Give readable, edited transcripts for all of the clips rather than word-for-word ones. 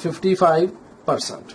55%।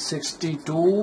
62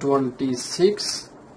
26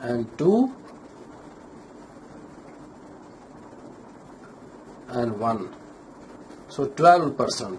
and 2 and 1, so 12%।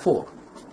4,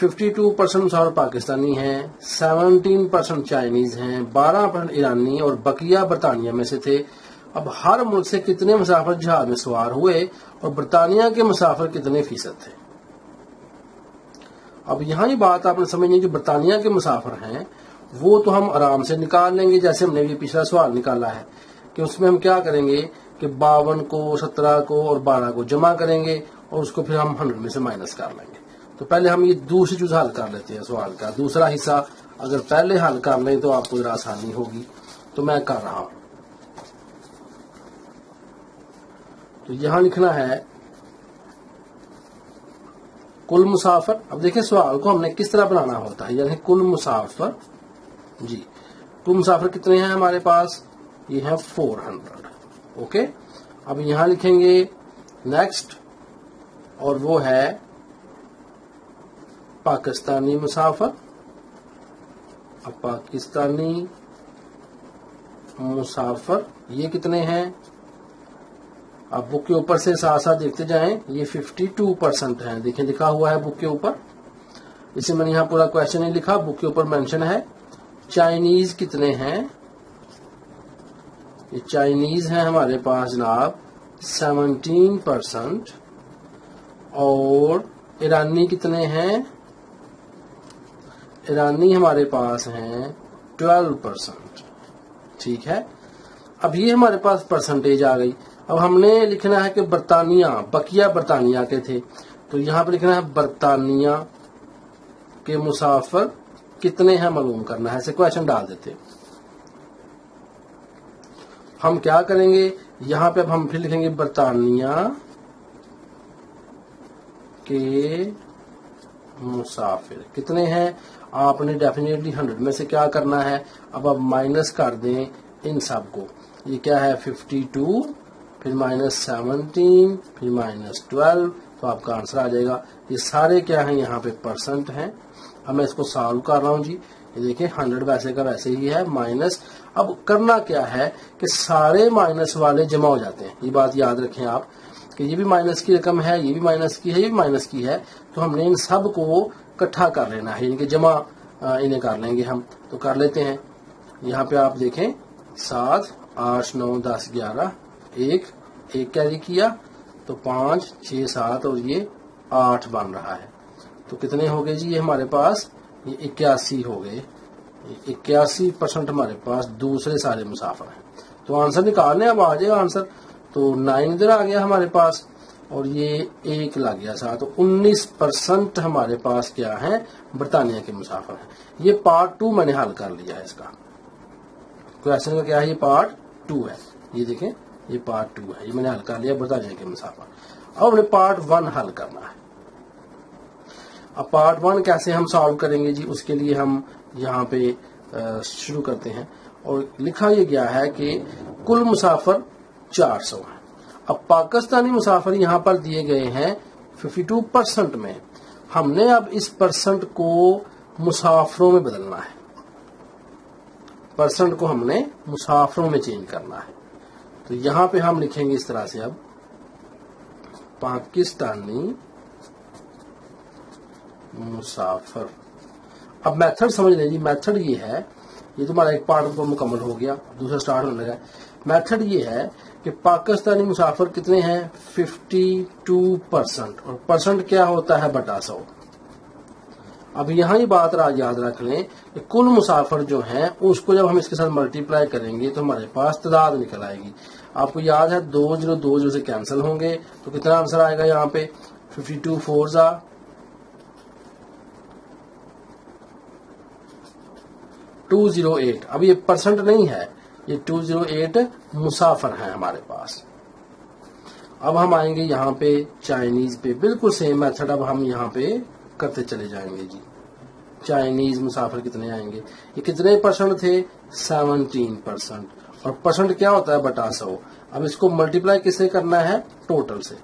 52% مسافر پاکستانی ہیں، 17% Chinese ہیں، 12% ایرانی اور بقیہ برطانیہ میں سے تھے۔ اب ہر ملک سے کتنے مسافر جہاز میں سوار ہوئے اور برطانیہ کے مسافر کتنے فیصد تھے؟ اب یہاں یہ بات آپ نے سمجھنی، جو برطانیہ کے مسافر ہیں وہ تو ہم آرام سے نکال لیں گے، جیسے ہم نے یہ پچھلا سوال نکالا ہے کہ اس میں ہم کیا کریں گے کہ 52 کو 17 کو اور 12 کو جمع کریں گے اور اس کو پھر ہم 100 میں سے مائنس کر لیں گے۔ تو پہلے ہم یہ دوسری چیز حل کر لیتے ہیں، سوال کا دوسرا حصہ اگر پہلے حل کر لیں تو آپ کو ذرا آسانی ہوگی، تو میں کر رہا ہوں۔ تو یہاں لکھنا ہے کل مسافر۔ اب دیکھیں سوال کو ہم نے کس طرح بنانا ہوتا ہے، یعنی کل مسافر، جی کل مسافر کتنے ہیں ہمارے پاس، یہ ہے 400، اوکے۔ اب یہاں لکھیں گے نیکسٹ، اور وہ ہے پاکستانی مسافر۔ اب پاکستانی مسافر یہ کتنے ہیں، اب بک کے اوپر سے ساتھ ساتھ دیکھتے جائیں، یہ 52% ہیں، دیکھیں لکھا ہوا ہے بک کے اوپر، اسے میں نے یہاں پورا کوشچن نہیں لکھا، بک کے اوپر مینشن ہے۔ چائنیز کتنے ہیں، یہ چائنیز ہیں ہمارے پاس جناب 17%، اور ایرانی کتنے ہیں، ایرانی ہمارے پاس ہیں 12%، ٹھیک ہے۔ اب یہ ہمارے پاس پرسنٹیج آ گئی۔ اب ہم نے لکھنا ہے کہ برطانیہ، بقیہ برطانیہ کے تھے، تو یہاں پہ لکھنا ہے برطانیہ کے مسافر کتنے ہیں معلوم کرنا ہے، ایسے کوشچن ڈال دیتے۔ ہم کیا کریں گے، یہاں پہ اب ہم پھر لکھیں گے برطانیہ کے مسافر کتنے ہیں، آپ نے ڈیفینیٹلی 100 میں سے کیا کرنا ہے، اب آپ مائنس کر دیں ان سب کو، یہ کیا ہے 52، پھر -17، پھر -12، تو آپ کا آنسر آ جائے گا۔ یہ سارے کیا ہیں یہاں پہ پرسنٹ ہیں۔ اب میں اس کو سالو کر رہا ہوں جی، یہ دیکھیں 100 ویسے کا ویسے ہی ہے، مائنس، اب کرنا کیا ہے کہ سارے مائنس والے جمع ہو جاتے ہیں، یہ بات یاد رکھیں آپ کہ یہ بھی مائنس کی رقم ہے، یہ بھی مائنس کی ہے، یہ بھی مائنس کی ہے، تو ہم نے ان سب کو اکٹھا کر لینا ہے، یعنی کہ جمع انہیں کر لیں گے ہم، تو کر لیتے ہیں۔ یہاں پہ آپ دیکھیں 7، 8، 9، 10، 11، ایک کیری کیا تو 5، 6، 7 اور یہ 8 بن رہا ہے، تو کتنے ہو گئے جی، یہ ہمارے پاس یہ 81 ہو گئے، 81% ہمارے پاس دوسرے سارے مسافر ہیں۔ تو آنسر نکالنے اب آ جائے گا آنسر، تو 9 ادھر آ گیا ہمارے پاس اور یہ 1 لگ گیا ساتھ، تو 19% ہمارے پاس کیا ہیں، برطانیہ کے مسافر ہیں۔ یہ پارٹ 2 میں نے حل کر لیا ہے، اس کا کوشچن کا کیا ہے، یہ پارٹ 2 ہے، یہ دیکھیں یہ پارٹ 2 ہے، یہ میں نے حل کر لیا برطانیہ کے مسافر۔ اب ہم نے پارٹ 1 حل کرنا ہے۔ اب پارٹ 1 کیسے ہم سالو کریں گے جی، اس کے لیے ہم یہاں پہ شروع کرتے ہیں، اور لکھا یہ گیا ہے کہ کل مسافر 400 ہیں۔ اب پاکستانی مسافر یہاں پر دیے گئے ہیں 52% میں، ہم نے اب اس پرسنٹ کو مسافروں میں بدلنا ہے، پرسنٹ کو ہم نے مسافروں میں چینج کرنا ہے، تو یہاں پہ ہم لکھیں گے اس طرح سے، اب پاکستانی مسافر۔ اب میتھڈ سمجھ لیں جی، میتھڈ یہ ہے، یہ تمہارا ایک پارٹ مکمل ہو گیا، دوسرا سٹارٹ ہونے لگا۔ میتھڈ یہ ہے کہ پاکستانی مسافر کتنے ہیں، 52%، اور پرسنٹ کیا ہوتا ہے بٹا 100۔ اب یہاں یہ بات یاد رکھ لیں کہ کل مسافر جو ہیں اس کو جب ہم اس کے ساتھ ملٹیپلائی کریں گے تو ہمارے پاس تعداد نکل آئے گی۔ آپ کو یاد ہے 2 0 2 0 سے کینسل ہوں گے، تو کتنا آنسر آئے گا یہاں پہ 52 4 208۔ اب یہ پرسنٹ نہیں ہے، یہ 208 مسافر ہیں ہمارے پاس۔ اب ہم آئیں گے یہاں پہ چائنیز پہ، بالکل سیم میتھڈ اب ہم یہاں پہ کرتے چلے جائیں گے جی۔ چائنیز مسافر کتنے آئیں گے، یہ کتنے پرسنٹ تھے، 17%، اور پرسنٹ کیا ہوتا ہے بٹا 100۔ اب اس کو ملٹیپلائی کس سے کرنا ہے، ٹوٹل سے۔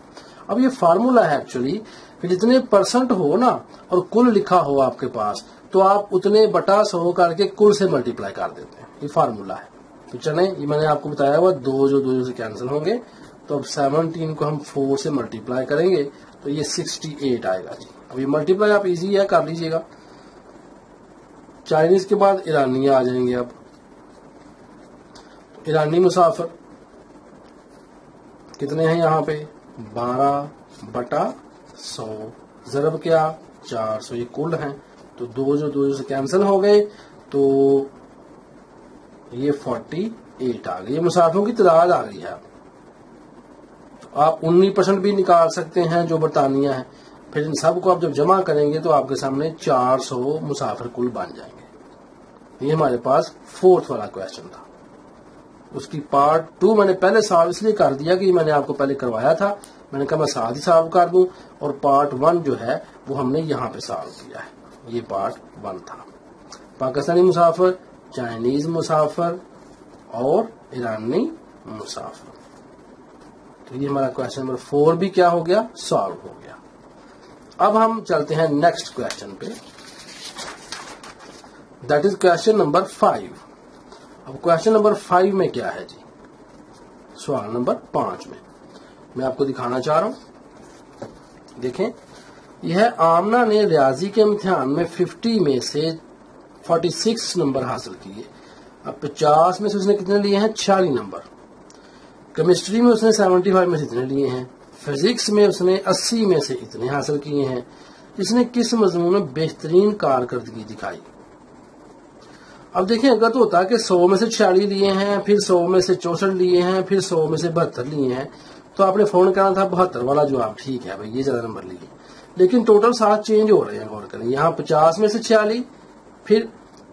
اب یہ فارمولا ہے ایکچولی کہ جتنے پرسنٹ ہو نا اور کل لکھا ہو آپ کے پاس، تو آپ اتنے بٹا 100 کر کے کل سے ملٹیپلائی کر دیتے ہیں، یہ فارمولا ہے۔ تو چلیں، یہ میں نے آپ کو بتایا ہوا 2 جو سے کینسل ہوں گے، تو اب 17 کو ہم 4 سے ملٹیپلائی کریں گے تو یہ 68 آئے گا جی۔ اب یہ ملٹیپلائی آپ ایزی ہے کر لیجئے گا. چائنیز کے بعد ایرانی آ جائیں گے. اب ایرانی مسافر کتنے ہیں یہاں پہ 12/100 ضرب کیا 400 یہ کل ہیں. تو دو جو سے کینسل ہو گئے تو یہ 48 آ گئی. یہ مسافروں کی تعداد آ گئی ہے. آپ 19% بھی نکال سکتے ہیں جو برطانیہ ہے. پھر ان سب کو آپ جب جمع کریں گے تو آپ کے سامنے 400 مسافر کل بن جائیں گے. یہ ہمارے پاس 4تھ والا کویشچن تھا. اس کی پارٹ 2 میں نے پہلے سالو اس لیے کر دیا کہ میں نے آپ کو پہلے کروایا تھا. میں نے کہا میں ساتھ ہی سالو کر دوں. اور پارٹ 1 جو ہے وہ ہم نے یہاں پہ سالو کیا ہے. یہ پارٹ 1 تھا. پاکستانی مسافر، چائنیز مسافر اور ایرانی مسافر. تو یہ ہمارا کویشچن نمبر 4 بھی کیا ہو گیا سالو ہو گیا. اب ہم چلتے ہیں نیکسٹ کویشچن پہ. That is question number 5. اب کویشچن نمبر 5 میں کیا ہے جی؟ سوال نمبر 5 میں آپ کو دکھانا چاہ رہا ہوں. دیکھیں یہ ہے آمنہ نے ریاضی کے امتحان میں 50 میں سے 46 نمبر حاصل کیے. اب 50 میں سے اس نے کتنے لیے ہیں 46 نمبر. کیمسٹری میں اس نے 75 میں سے اتنے لیے ہیں. فزکس میں اس نے 80 میں سے اتنے حاصل کیے ہیں. اس نے کس مضمون میں بہترین کارکردگی دکھائی؟ اب دیکھیں اگر تو ہوتا کہ 100 میں سے 46 لیے ہیں، پھر 100 میں سے 64 لیے ہیں، پھر 100 میں سے 72 لیے ہیں، تو آپ نے فون کرنا تھا 72 والا جواب. ٹھیک ہے بھائی یہ زیادہ نمبر لیے. لیکن ٹوٹل 7 چینج ہو رہے ہیں. غور کریں یہاں 50 میں سے 46، پھر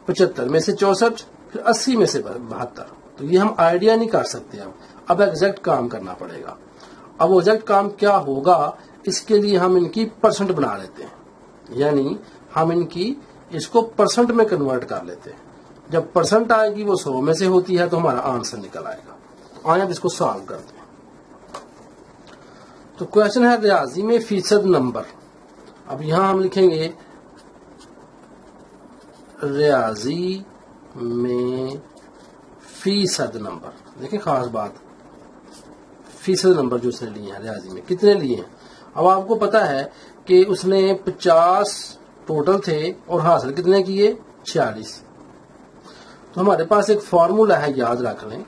75 میں سے 64، پھر 80 میں سے 72. تو یہ ہم آئیڈیا نہیں کر سکتے. اب ایگزیکٹ کام کرنا پڑے گا. اب وہ ایگزیکٹ کام کیا ہوگا اس کے لیے ہم ان کی پرسنٹ بنا لیتے ہیں. یعنی ہم ان کی اس کو پرسنٹ میں کنورٹ کر لیتے ہیں. جب پرسنٹ آئے گی وہ 100 میں سے ہوتی ہے تو ہمارا آنسر نکل آئے گا. آئیں اب اس کو سالو کرتے ہیں. تو کویشچن ہے ریاضی میں فیصد نمبر. اب یہاں ہم لکھیں گے ریاضی میں فیصد نمبر. دیکھیں خاص بات فیصد نمبر جو اس نے لیے ہیں ریاضی میں کتنے لیے ہیں. اب آپ کو پتا ہے کہ اس نے 50 ٹوٹل تھے اور حاصل کتنے کیے 46. تو ہمارے پاس ایک فارمولا ہے یاد رکھ لیں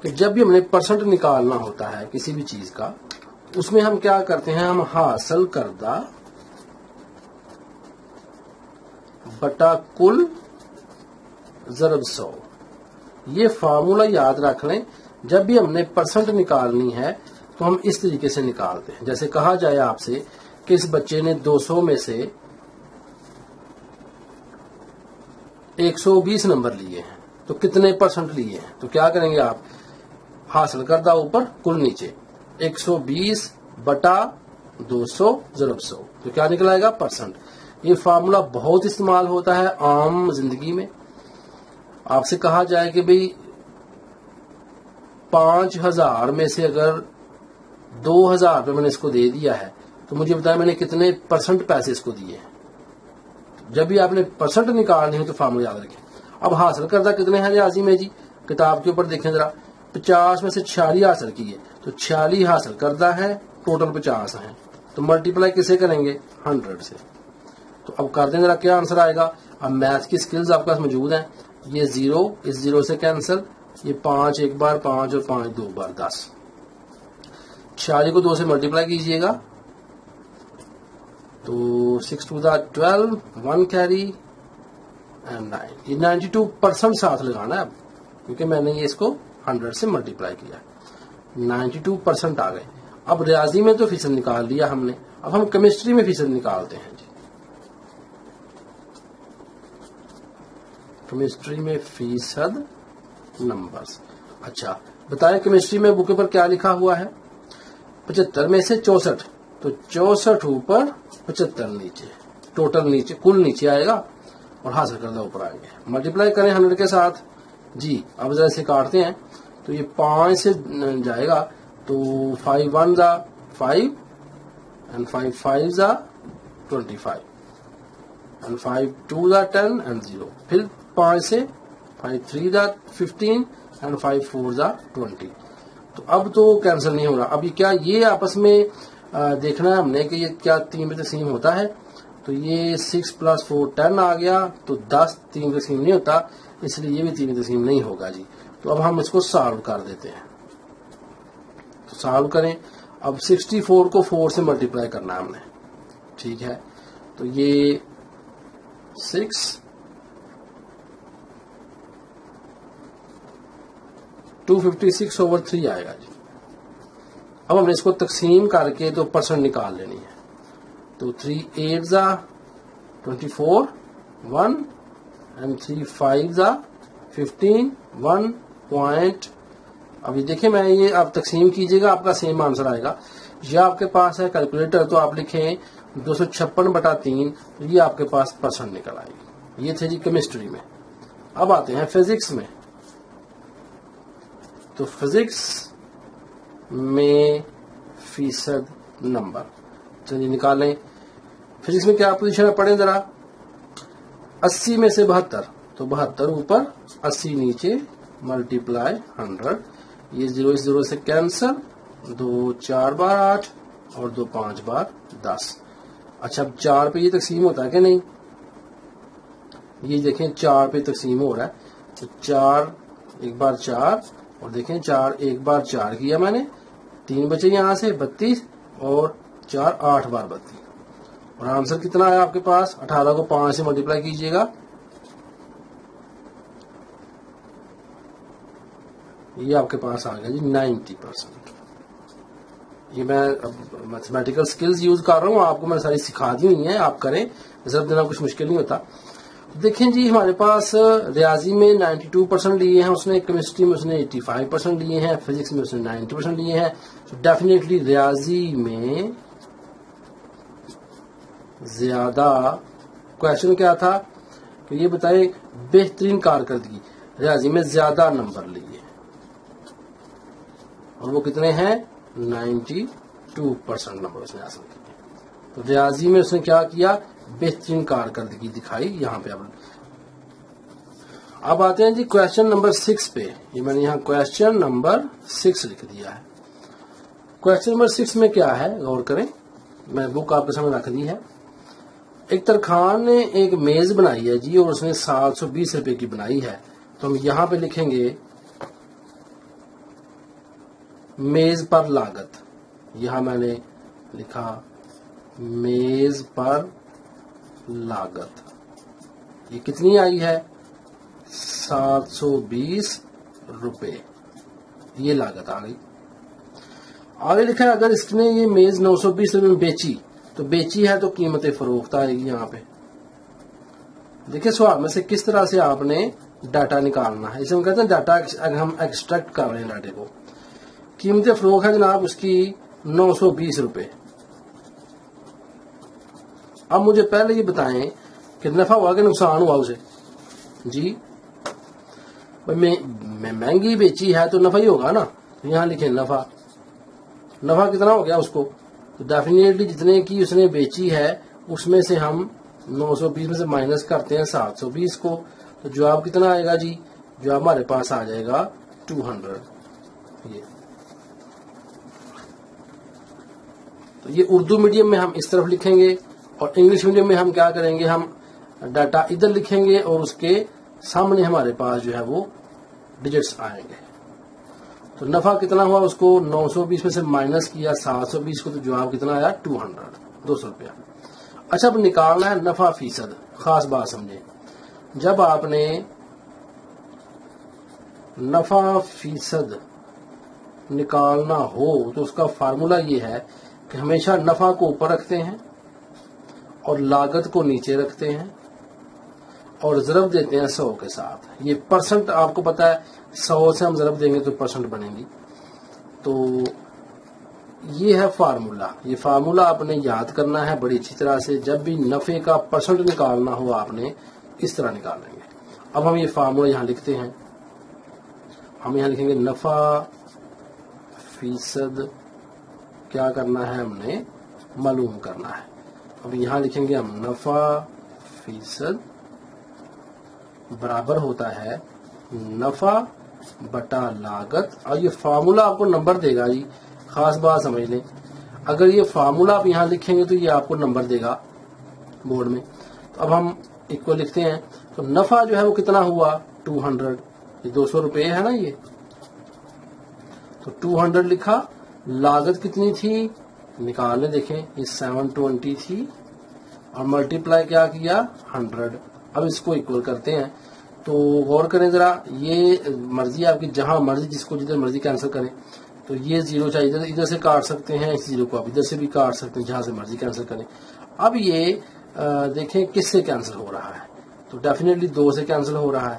کہ جب بھی ہم نے پرسنٹ نکالنا ہوتا ہے کسی بھی چیز کا اس میں ہم کیا کرتے ہیں ہم حاصل کردہ بٹا کل ضرب 100. یہ فارمولا یاد رکھ لیں. جب بھی ہم نے پرسنٹ نکالنی ہے تو ہم اس طریقے سے نکالتے ہیں. جیسے کہا جائے آپ سے کہ اس بچے نے 200 میں سے 120 نمبر لیے ہیں تو کتنے پرسنٹ لیے ہیں. تو کیا کریں گے آپ حاصل کردہ اوپر کل نیچے 120 بٹا 200 ضرب 100. تو کیا نکل آئے گا پرسنٹ. یہ فارمولا بہت استعمال ہوتا ہے عام زندگی میں. آپ سے کہا جائے کہ بھئی 5000 میں سے اگر 2000 روپے میں نے اس کو دے دیا ہے تو مجھے بتائیں میں نے کتنے پرسنٹ پیسے اس کو دیے ہیں. جب بھی آپ نے پرسنٹ نکالنے ہو تو فارمولا یاد رکھیں. اب حاصل کردہ کتنے ہیں ریاضی میں جی کتاب کے اوپر دیکھیں ذرا 50 میں سے 46 حاصل کیے تو 46 حاصل کردہ ہے ٹوٹل 50 ہیں. تو ملٹیپلائی کسے کریں گے 100 سے. تو اب کر دیں ذرا کیا آنسر آئے گا. اب میتھ کی سکلز آپ کے پاس موجود ہیں. یہ 0 اس 0 سے کینسل. یہ 5 ایک بار 5 اور 5 دو بار 10. 46 کو 2 سے ملٹیپلائی کیجئے گا تو 6 to the 12 1 کیری اینڈ 9. یہ 92% ساتھ لگانا ہے اب کیونکہ میں نے یہ اس کو 100 سے ملٹیپلائی کیا. 92% آ گئے. اب ریاضی میں تو فیصد نکال لیا ہم نے. اب ہم کیمسٹری میں فیصد نکالتے ہیں جی. کیمسٹری میں فیصد نمبرز. اچھا بتائیں کیمسٹری میں بک پر کیا لکھا ہوا ہے 75 میں سے 64. تو 64 اوپر 75 نیچے ٹوٹل نیچے کل نیچے آئے گا اور حاصل کردہ اوپر آئیں گے. ملٹیپلائی کریں 100 کے ساتھ جی. اب ذرا سے کاٹتے ہیں تو یہ 5 سے جائے گا تو 5 1 ذا 5 and 5 5 the 25 and 5 2 the 10 and 0. پھر 5 سے 5 3 ذا 15 and 5 4 ذا 20. تو اب تو کینسل نہیں ہو رہا. اب یہ کیا یہ آپس میں دیکھنا ہے ہم نے کہ یہ کیا 3 پہ تقسیم ہوتا ہے. تو یہ 6 + 4 10 آ گیا. تو 10 3 پہ تقسیم نہیں ہوتا، اس لیے یہ بھی 3 پہ تقسیم نہیں ہوگا جی. تو اب ہم اس کو سالو کر دیتے ہیں. تو سالو کریں. اب 64 کو 4 سے ملٹیپلائی کرنا ہے ہم نے. ٹھیک ہے، تو یہ 6 256/3 آئے گا جی. اب ہم نے اس کو تقسیم کر کے تو پرسنٹ نکال لینی ہے. تو 3 8 24 1 and 3 5 15 1 پوائنٹ. اب یہ دیکھیں میں یہ آپ تقسیم کیجئے گا، آپ کا سیم آنسر آئے گا. یا آپ کے پاس ہے کیلکولیٹر تو آپ لکھیں 256/3، یہ آپ کے پاس پرسنٹ نکل آئے گی. یہ تھے جی کیمسٹری میں. اب آتے ہیں فزکس میں. تو فزکس میں فیصد نمبر چلیے نکالیں. فزکس میں کیا پوزیشن ہے پڑھیں ذرا. 80 میں سے 72، تو 72 اوپر 80 نیچے ملٹیپلائی 100. یہ 0 اس 0 سے کینسل. 2 4 بار 8 اور 2 5 بار 10. اچھا اب 4 پہ یہ تقسیم ہوتا ہے کہ نہیں؟ یہ دیکھیں 4 پہ تقسیم ہو رہا ہے. تو 4 ایک بار 4 اور دیکھیں 4 ایک بار 4 کیا میں نے. 3 بچے یہاں سے 32 اور 4 8 بار 32. اور آنسر کتنا ہے آپ کے پاس؟ 18 کو 5 سے ملٹیپلائی کیجئے گا. یہ آپ کے پاس آ گیا جی 90%. یہ میں میتھمیٹیکل سکلز یوز کر رہا ہوں، آپ کو میں ساری سکھا دی ہوئی ہیں، آپ کریں، ضرب دینا کچھ مشکل نہیں ہوتا. دیکھیں جی ہمارے پاس ریاضی میں 92% لیے ہیں اس نے، کیمسٹری میں اس نے 85% لیے ہیں، فزکس میں اس نے 90% لیے ہیں. تو ڈیفینیٹلی ریاضی میں زیادہ. کویشچن کیا تھا کہ یہ بتائیں بہترین کارکردگی. ریاضی میں زیادہ نمبر لیے اور وہ کتنے ہیں؟ 92% نمبر اس نے حاصل کیے. تو ریاضی میں اس نے کیا کیا؟ بہترین کارکردگی دکھائی. یہاں پہ اب آتے ہیں جی کویشچن نمبر 6 پہ. یہ میں نے یہاں کویشچن نمبر 6 لکھ دیا ہے. کویشچن نمبر 6 میں کیا ہے غور کریں، میں بک آپ کے سامنے رکھ دی ہے. ایک ترخان نے ایک میز بنائی ہے جی اور اس نے 720 روپے کی بنائی ہے. تو ہم یہاں پہ لکھیں گے میز پر لاگت. یہاں میں نے لکھا میز پر لاگت. یہ کتنی آئی ہے؟ 720 روپے. یہ لاگت آ گئی. آگے لکھا ہے اگر اس نے یہ میز 920 روپے میں بیچی، تو بیچی ہے تو قیمت فروخت آئے گی. یہاں پہ دیکھیں سوال میں سے کس طرح سے آپ نے ڈاٹا نکالنا ہے. اسے ہم کہتے ہیں ڈاٹا ہم ایکسٹریکٹ کر رہے ہیں ڈاٹے کو. قیمت فروخت ہے جناب اس کی 920 روپے. اب مجھے پہلے یہ بتائیں کہ نفع ہوا کہ نقصان ہوا اسے؟ جی میں مہنگی بیچی ہے تو نفع ہی ہوگا نا. یہاں لکھیں نفع. نفع کتنا ہو گیا اس کو؟ تو ڈیفینیٹلی جتنے کی اس نے بیچی ہے اس میں سے ہم 920 میں سے مائنس کرتے ہیں 720 کو. تو جواب کتنا آئے گا جی؟ جواب ہمارے پاس آ جائے گا 200. تو یہ اردو میڈیم میں ہم اس طرف لکھیں گے اور انگلش میڈیم میں ہم کیا کریں گے، ہم ڈاٹا ادھر لکھیں گے اور اس کے سامنے ہمارے پاس جو ہے وہ ڈیجٹس آئیں گے. تو نفع کتنا ہوا اس کو 920 میں سے مائنس کیا 720 کو، تو جواب کتنا آیا 200 روپیہ. اچھا اب نکالنا ہے نفع فیصد. خاص بات سمجھیں، جب آپ نے نفع فیصد نکالنا ہو تو اس کا فارمولا یہ ہے کہ ہمیشہ نفع کو اوپر رکھتے ہیں اور لاگت کو نیچے رکھتے ہیں اور ضرب دیتے ہیں 100 کے ساتھ. یہ پرسنٹ آپ کو پتا ہے 100 سے ہم ضرب دیں گے تو پرسنٹ بنے گی. تو یہ ہے فارمولا. یہ فارمولا آپ نے یاد کرنا ہے بڑی اچھی طرح سے. جب بھی نفع کا پرسنٹ نکالنا ہو آپ نے اس طرح نکالیں گے. اب ہم یہ فارمولا یہاں لکھتے ہیں. ہم یہاں لکھیں گے نفع فیصد کیا کرنا ہے ہم نے معلوم کرنا ہے. اب یہاں لکھیں گے ہم نفع فیصد برابر ہوتا ہے نفع بٹا لاگت. اور یہ فارمولا آپ کو نمبر دے گا جی. خاص بات سمجھ لیں، اگر یہ فارمولا آپ یہاں لکھیں گے تو یہ آپ کو نمبر دے گا بورڈ میں. تو اب ہم اکول لکھتے ہیں. تو نفع جو ہے وہ کتنا ہوا 200. یہ 200 روپے ہے نا یہ. تو 200 لکھا. لاگت کتنی تھی نکال لیں, دیکھیں یہ 720 تھی اور ملٹیپلائی کیا کیا 100. اب اس کو اکول کرتے ہیں. تو غور کریں ذرا, یہ مرضی آپ کی, جہاں مرضی جس کو جدھر مرضی کینسل کریں. تو یہ زیرو چاہیے ادھر سے کاٹ سکتے ہیں, اس زیرو کو آپ ادھر سے بھی کاٹ سکتے ہیں, جہاں سے مرضی کینسل کریں. اب یہ دیکھیں کس سے کینسل ہو رہا ہے. تو ڈیفینیٹلی 2 سے کینسل ہو رہا ہے.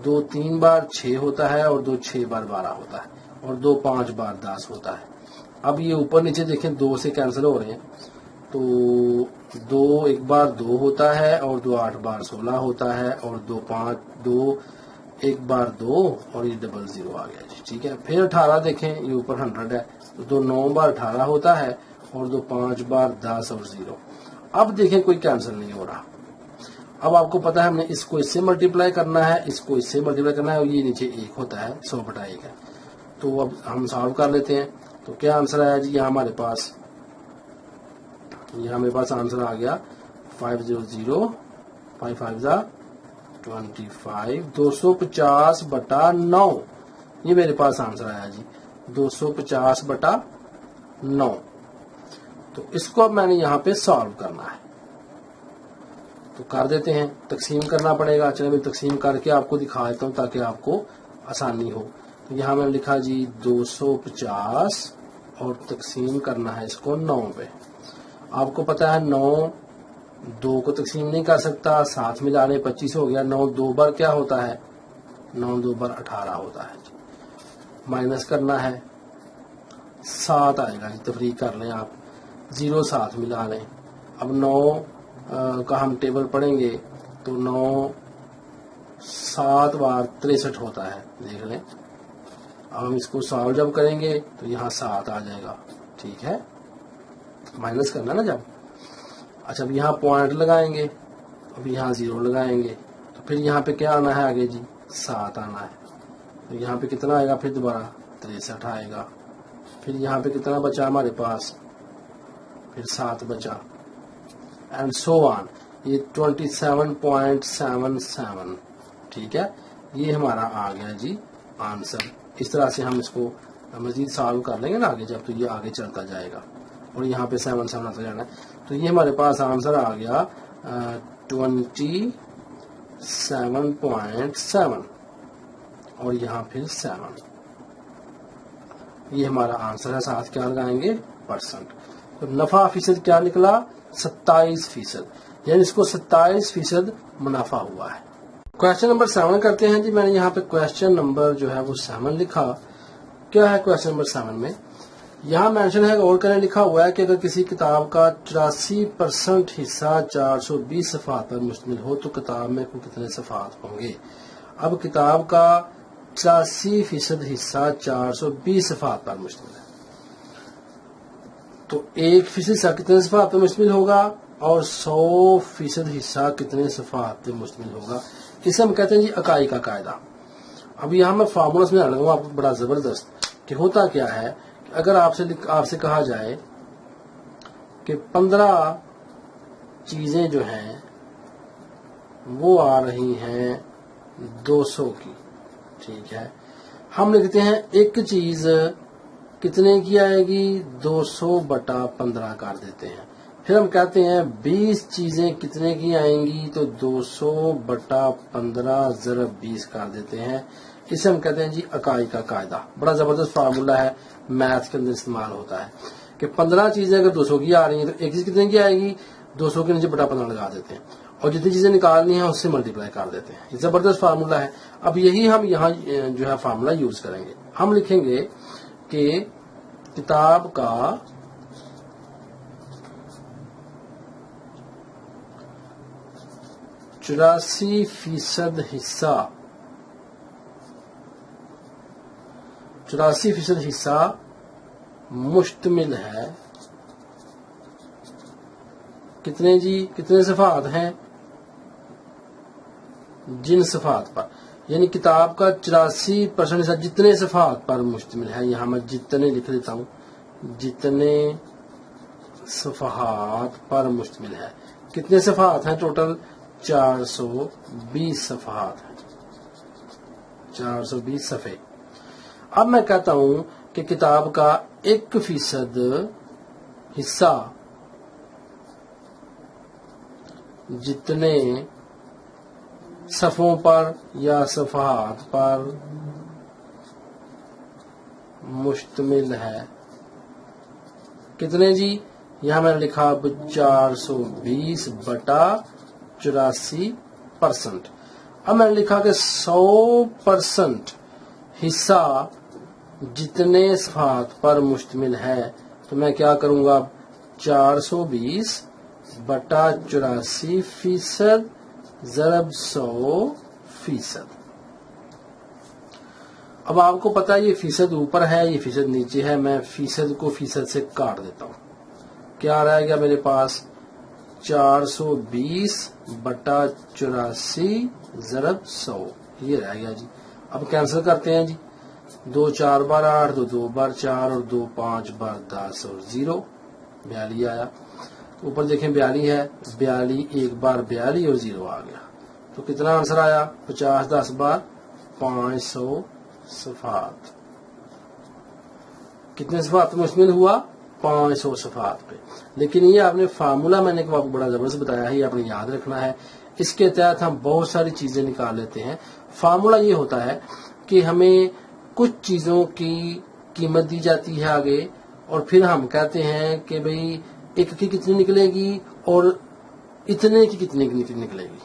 2 3 بار 6 ہوتا ہے اور 2 6 بار 12 ہوتا ہے اور 2 5 بار 10 ہوتا ہے. اب یہ اوپر نیچے دیکھیں 2 سے کینسل ہو رہے ہیں. تو 2 1 بار 2 ہوتا ہے اور 2 8 بار 16 ہوتا ہے اور 2 5 2 1 بار 2 اور یہ ڈبل 0 آ گیا جی. ٹھیک ہے. پھر 18 دیکھیں یہ اوپر 100 ہے. تو 2 9 بار 18 ہوتا ہے اور 2 5 بار 10 اور 0. اب دیکھیں کوئی کینسل نہیں ہو رہا. اب آپ کو پتا ہے ہم نے اس کو اس سے ملٹیپلائی کرنا ہے, اس کو اس سے ملٹیپلائی کرنا ہے اور یہ نیچے 1 ہوتا ہے 100/1 ہے. تو اب ہم سالو کر لیتے ہیں. تو کیا آنسر آیا جی یہاں ہمارے پاس, یہاں میرے پاس آنسر آ گیا 500 5 5 25 250/9. یہ میرے پاس آنسر آیا جی 250/9. تو اس کو اب میں نے یہاں پہ سالو کرنا ہے. تو کر دیتے ہیں, تقسیم کرنا پڑے گا. چلے میں تقسیم کر کے آپ کو دکھا دیتا ہوں تاکہ آپ کو آسانی ہو. تو یہاں میں نے لکھا جی 250 اور تقسیم کرنا ہے اس کو 9 پہ. آپ کو پتا ہے 9 2 کو تقسیم نہیں کر سکتا, ساتھ ملا لیں 25 ہو گیا. 9 2 بار کیا ہوتا ہے 9 2 بار 18 ہوتا ہے. مائنس کرنا ہے 7 آئے گا جی, تفریق کر لیں آپ, 0 ساتھ ملا لیں. اب 9 کا ہم ٹیبل پڑھیں گے تو 9 7 بار 63 ہوتا ہے, دیکھ لیں. اب ہم اس کو سالو جب کریں گے تو یہاں 7 آ جائے گا. ٹھیک ہے, مائنس کرنا نا جب. اچھا اب یہاں پوائنٹ لگائیں گے, اب یہاں 0 لگائیں گے. تو پھر یہاں پہ کیا آنا ہے آگے جی 7 آنا ہے. تو یہاں پہ کتنا آئے گا پھر دوبارہ 63 آئے گا. پھر یہاں پہ کتنا بچا ہمارے پاس, پھر 7 بچا, اینڈ سو آن. یہ 27.77. ٹھیک ہے, یہ ہمارا آ گیا جی آنسر. اس طرح سے ہم اس کو مزید سالو کر لیں گے نا آگے جب, تو یہ آگے چلتا جائے گا اور یہاں پہ 7 7 آتا جانا ہے. تو یہ ہمارے پاس آنسر آ گیا 27.7 اور یہاں پھر 7. یہ ہمارا آنسر ہے. ساتھ کیا لگائیں گے %. تو نفع فیصد کیا نکلا 27%, یعنی اس کو 27% منافع ہوا ہے. کوشچن نمبر 7 کرتے ہیں جی. میں نے یہاں پہ کوشچن نمبر جو ہے وہ 7 لکھا. کیا ہے کوشچن نمبر 7 میں, یہاں مینشن ہے اور کرنے لکھا ہوا ہے کہ اگر کسی کتاب کا 84% حصہ 420 صفحات پر مشتمل ہو تو کتاب میں کتنے صفحات ہوں گے. اب کتاب کا 84% حصہ 420 صفحات پر مشتمل ہے, تو 1% حصہ کتنے صفحات پر مشتمل ہوگا اور 100% حصہ کتنے صفحات پر مشتمل ہوگا. اسے ہم کہتے ہیں جی اکائی کا قاعدہ. اب یہاں میں فارمولا سمجھا لگوں آپ کو بڑا زبردست, کہ ہوتا کیا ہے کہ اگر آپ سے کہا جائے کہ 15 چیزیں جو ہیں وہ آ رہی ہیں 200 کی. ٹھیک ہے, ہم لکھتے ہیں ایک چیز کتنے کی آئے گی 200/15 کر دیتے ہیں. پھر ہم کہتے ہیں 20 چیزیں کتنے کی آئیں گی تو 200/15 ضرب 20 کر دیتے ہیں. اسے ہم کہتے ہیں جی اکائی کا قاعدہ. بڑا زبردست فارمولا ہے, میتھ کے اندر استعمال ہوتا ہے کہ 15 چیزیں اگر 200 کی آ رہی ہیں تو ایک چیز کتنے کی آئے گی 200 کے نیچے بٹا 15 لگا دیتے ہیں اور جتنی چیزیں نکالنی ہیں اس سے ملٹیپلائی کر دیتے ہیں. یہ زبردست فارمولا ہے. اب یہی ہم یہاں جو ہے فارمولا یوز کریں گے. ہم لکھیں گے کہ کتاب کا 84% حصہ مشتمل ہے کتنے جی کتنے صفحات ہیں جن صفحات پر, یعنی کتاب کا 84% حصہ جتنے صفحات پر مشتمل ہے. یہاں میں جتنے لکھ دیتا ہوں, جتنے صفحات پر مشتمل ہے. کتنے صفحات ہیں ٹوٹل؟ 420 صفحات ہیں. 420 صفحے. اب میں کہتا ہوں کہ کتاب کا 1% حصہ جتنے صفحوں پر یا صفحات پر مشتمل ہے. کتنے جی؟ یہاں میں نے لکھا 420/84%. اب میں نے لکھا کہ 100% حصہ جتنے صفحات پر مشتمل ہے. تو میں کیا کروں گا؟ 420/84% ضرب 100%. اب آپ کو پتا ہے یہ فیصد اوپر ہے، یہ فیصد نیچے ہے. میں فیصد کو فیصد سے کاٹ دیتا ہوں. کیا رہ گیا میرے پاس؟ 420/84 ضرب 100. یہ رہ گیا جی. اب کینسل کرتے ہیں جی. 2 4 بار 8، 2 2 بار 4 اور 2 5 بار 10 اور 0 42 آیا. اوپر دیکھیں 42 ہے، 42 ایک بار 42 اور 0 آ گیا. تو کتنا آنسر آیا؟ 50 10 بار 500 صفحات. کتنے صفحات پر مشتمل ہوا؟ 500 صفحات پہ. لیکن یہ آپ نے فارمولا میں نے آپ کو بڑا زبردست بتایا ہے، یہ آپ نے یاد رکھنا ہے. اس کے تحت ہم بہت ساری چیزیں نکال لیتے ہیں. فارمولا یہ ہوتا ہے کہ ہمیں کچھ چیزوں کی قیمت دی جاتی ہے آگے، اور پھر ہم کہتے ہیں کہ بھئی ایک کی کتنی نکلے گی اور اتنے کی کتنی نکلے گی.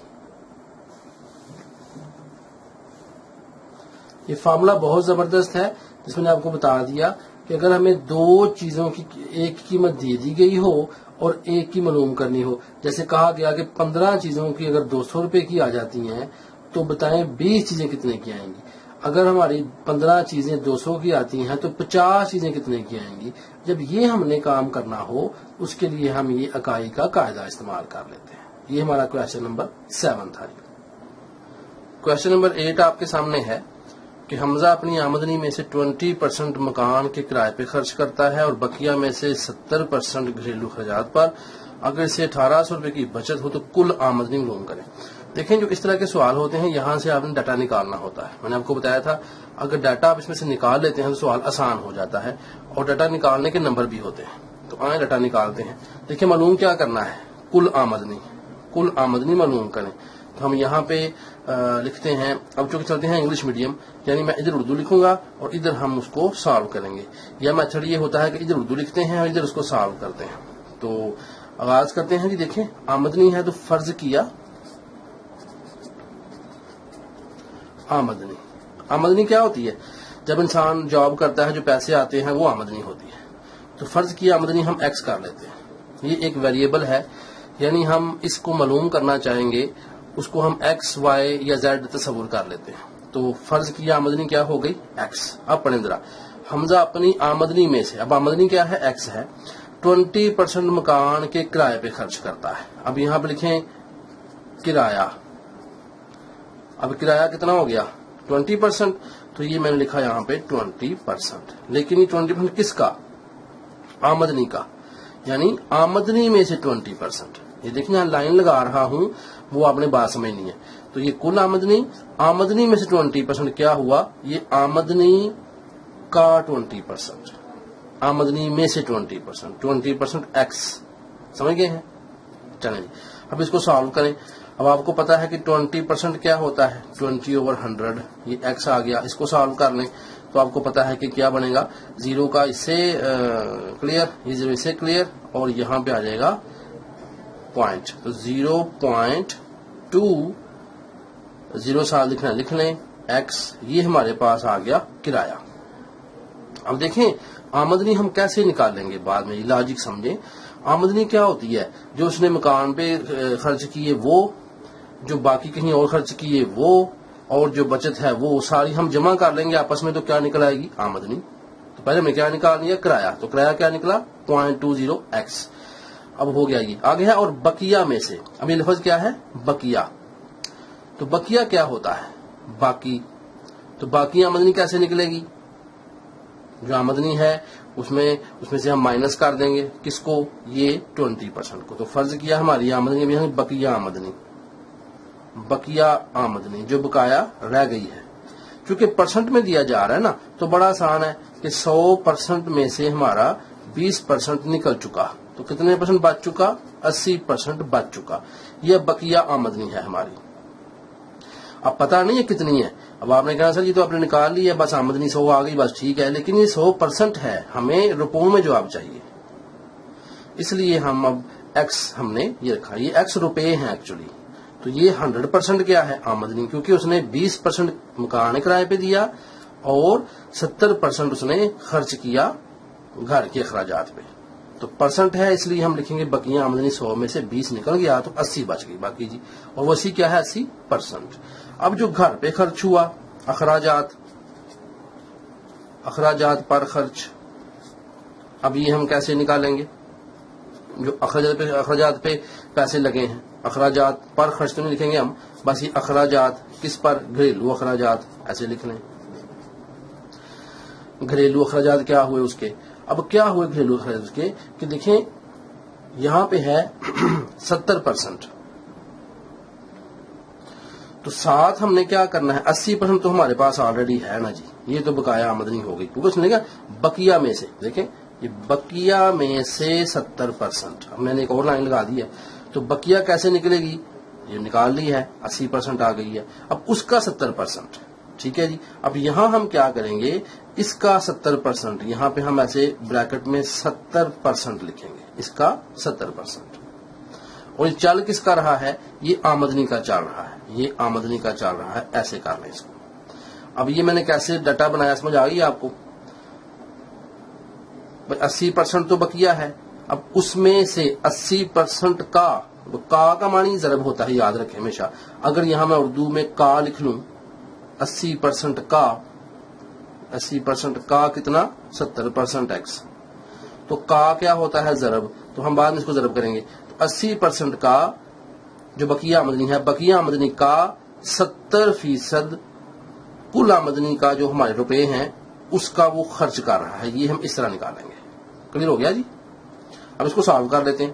یہ فارمولا بہت زبردست ہے جس میں نے آپ کو بتا دیا کہ اگر ہمیں 2 چیزوں کی ایک قیمت دی گئی ہو اور ایک کی معلوم کرنی ہو، جیسے کہا گیا کہ 15 چیزوں کی اگر 200 روپے کی آ جاتی ہیں تو بتائیں 20 چیزیں کتنے کی آئیں گی. اگر ہماری 15 چیزیں 200 کی آتی ہیں تو 50 چیزیں کتنے کی آئیں گی. جب یہ ہم نے کام کرنا ہو اس کے لیے ہم یہ اکائی کا قاعدہ استعمال کر لیتے ہیں. یہ ہمارا کویشچن نمبر 7 تھا. کویشچن نمبر 8 آپ کے سامنے ہے کہ حمزہ اپنی آمدنی میں سے 20% مکان کے کرائے پہ خرچ کرتا ہے اور بقیہ میں سے 70% گھریلو خرچات پر. اگر اسے 1800 روپے کی بچت ہو تو کل آمدنی معلوم کریں. دیکھیں جو اس طرح کے سوال ہوتے ہیں یہاں سے آپ نے ڈاٹا نکالنا ہوتا ہے. میں نے آپ کو بتایا تھا اگر ڈاٹا آپ اس میں سے نکال لیتے ہیں تو سوال آسان ہو جاتا ہے، اور ڈاٹا نکالنے کے نمبر بھی ہوتے ہیں. تو آئیں ڈاٹا نکالتے ہیں. دیکھیں معلوم کیا کرنا ہے؟ کل آمدنی معلوم کریں. تو ہم یہاں پہ لکھتے ہیں. اب چونکہ چلتے ہیں انگلش میڈیم، یعنی میں ادھر اردو لکھوں گا اور ادھر ہم اس کو سالو کریں گے. یا میتھڈ یہ ہوتا ہے کہ ادھر اردو لکھتے ہیں اور ادھر اس کو سالو کرتے ہیں. تو آغاز کرتے ہیں جی. دیکھیں آمدنی ہے تو فرض کیا آمدنی کیا ہوتی ہے؟ جب انسان جاب کرتا ہے جو پیسے آتے ہیں وہ آمدنی ہوتی ہے. تو فرض کی آمدنی ہم ایکس کر لیتے ہیں. یہ ایک ویریبل ہے، یعنی ہم اس کو معلوم کرنا چاہیں گے، اس کو ہم ایکس وائی یا زیڈ تصور کر لیتے ہیں. تو فرض کی آمدنی کیا ہو گئی؟ ایکس. اب پڑھیں ذرا. حمزہ اپنی آمدنی میں سے، اب آمدنی کیا ہے؟ ایکس ہے. 20% مکان کے کرائے پہ خرچ کرتا ہے. اب یہاں پہ لکھیں کرایہ. اب کرایہ کتنا ہو گیا؟ 20%. تو یہ میں نے لکھا یہاں پہ 20%. لیکن یہ 20% کس کا؟ آمدنی کا. یعنی آمدنی میں سے 20%. یہ دیکھیں یہاں لائن لگا رہا ہوں، وہ آپ نے بات سمجھنی ہے. تو یہ کل آمدنی میں سے 20% کیا ہوا؟ یہ آمدنی کا 20%. آمدنی میں سے 20% ایکس. سمجھ گئے ہیں؟ چلیں اب اس کو سالو کریں. اب آپ کو پتا ہے کہ 20% کیا ہوتا ہے؟ 20/100. یہ ایکس آ گیا. اس کو سالو کر لیں تو آپ کو پتا ہے کہ کیا بنے گا؟ 0 کا اس سے کلیئر، یہ 0 اس سے کلیئر، اور یہاں پہ آ جائے گا پوائنٹ. تو 0.2 سال لکھ لیں ایکس. یہ ہمارے پاس آ گیا کرایہ. اب دیکھیں آمدنی ہم کیسے نکالیں گے بعد میں، لاجک سمجھیں. آمدنی کیا ہوتی ہے؟ جو اس نے مکان پہ خرچ کیے وہ، جو باقی کہیں اور خرچ کیے وہ، اور جو بچت ہے وہ ساری ہم جمع کر لیں گے آپس میں. تو کیا نکل آئے گی؟ آمدنی. تو پہلے میں کیا نکال لیا؟ کرایہ. تو کرایہ کیا نکلا؟ 0.20 ایکس. اب ہو گیا یہ آگے ہے. اور بقیہ میں سے، اب یہ لفظ کیا ہے؟ بقیہ. تو بقیہ کیا ہوتا ہے؟ باقی. تو باقی آمدنی کیسے نکلے گی؟ جو آمدنی ہے اس میں سے ہم مائنس کر دیں گے کس کو؟ یہ 20% کو. تو فرض کیا ہماری آمدنی میں بقیہ آمدنی جو بقایا رہ گئی ہے. کیونکہ پرسنٹ میں دیا جا رہا ہے نا تو بڑا آسان ہے کہ 100% میں سے ہمارا 20% نکل چکا تو کتنے پرسنٹ بچ چکا؟ 80% بچ چکا. یہ بقیہ آمدنی ہے ہماری. اب پتہ نہیں ہے کتنی ہے. اب آپ نے کہا سر یہ تو آپ نے نکال لی ہے بس آمدنی 100 آ گئی بس ٹھیک ہے، لیکن یہ 100% ہے، ہمیں روپوں میں جواب چاہیے. اس لیے ہم اب ایکس ہم نے یہ رکھا، یہ ایکس روپے ہیں ایکچولی. تو یہ 100% کیا ہے؟ آمدنی، کیونکہ اس نے 20% مکان کرائے پہ دیا اور 70% اس نے خرچ کیا گھر کے اخراجات پہ. تو پرسنٹ ہے اس لیے ہم لکھیں گے بقیہ آمدنی 100 میں سے 20 نکل گیا تو 80 بچ گئی باقی جی. اور وہ 80 کیا ہے؟ 80%. اب جو گھر پہ خرچ ہوا اخراجات پر خرچ، اب یہ ہم کیسے نکالیں گے؟ جو اخراجات پہ پیسے لگے ہیں، اخراجات پر خرچ تو نہیں لکھیں گے ہم، بس یہ اخراجات کس پر؟ گھریلو اخراجات ایسے لکھ لیں. گھریلو اخراجات کیا ہوئے اس کے؟ اب کیا ہوئے گھریلو اخراجات اس کے کہ دیکھیں یہاں پہ ہے 70%، تو ساتھ ہم نے کیا کرنا ہے؟ 80% تو ہمارے پاس آلریڈی ہے نا جی، یہ تو بقایا آمدنی ہو گئی. کیونکہ اس نے کہا بقیہ میں سے، دیکھیں یہ بقیہ میں سے 70%، اب میں نے ایک اور لائن لگا دی ہے. تو بقیہ کیسے نکلے گی؟ یہ نکال لی ہے، 80% آ گئی ہے. اب اس کا 70%، ٹھیک ہے جی. اب یہاں ہم کیا کریں گے؟ اس کا 70%، یہاں پہ ہم ایسے بریکٹ میں 70% لکھیں گے، اس کا 70%. اور یہ چل کس کا رہا ہے؟ یہ آمدنی کا چل رہا ہے، یہ آمدنی کا چل رہا ہے. ایسے کر لیں اس کو. اب یہ میں نے کیسے ڈاٹا بنایا سمجھ آ گئی آپ کو؟ 80% تو بقیہ ہے. اب اس میں سے 80% کا معنی ضرب ہوتا ہے، یاد رکھیں ہمیشہ. اگر یہاں میں اردو میں کا لکھ لوں 80% کا، 80% کا کتنا؟ 70% ایکس. تو کا کیا ہوتا ہے؟ ضرب. تو ہم بعد میں اس کو ضرب کریں گے. تو 80% کا جو بقیہ آمدنی ہے، بقیہ آمدنی کا 70% کل آمدنی کا جو ہمارے روپے ہیں اس کا وہ خرچ کر رہا ہے. یہ ہم اس طرح نکالیں گے. کلیئر ہو گیا جی؟ اب اس کو سالو کر لیتے ہیں.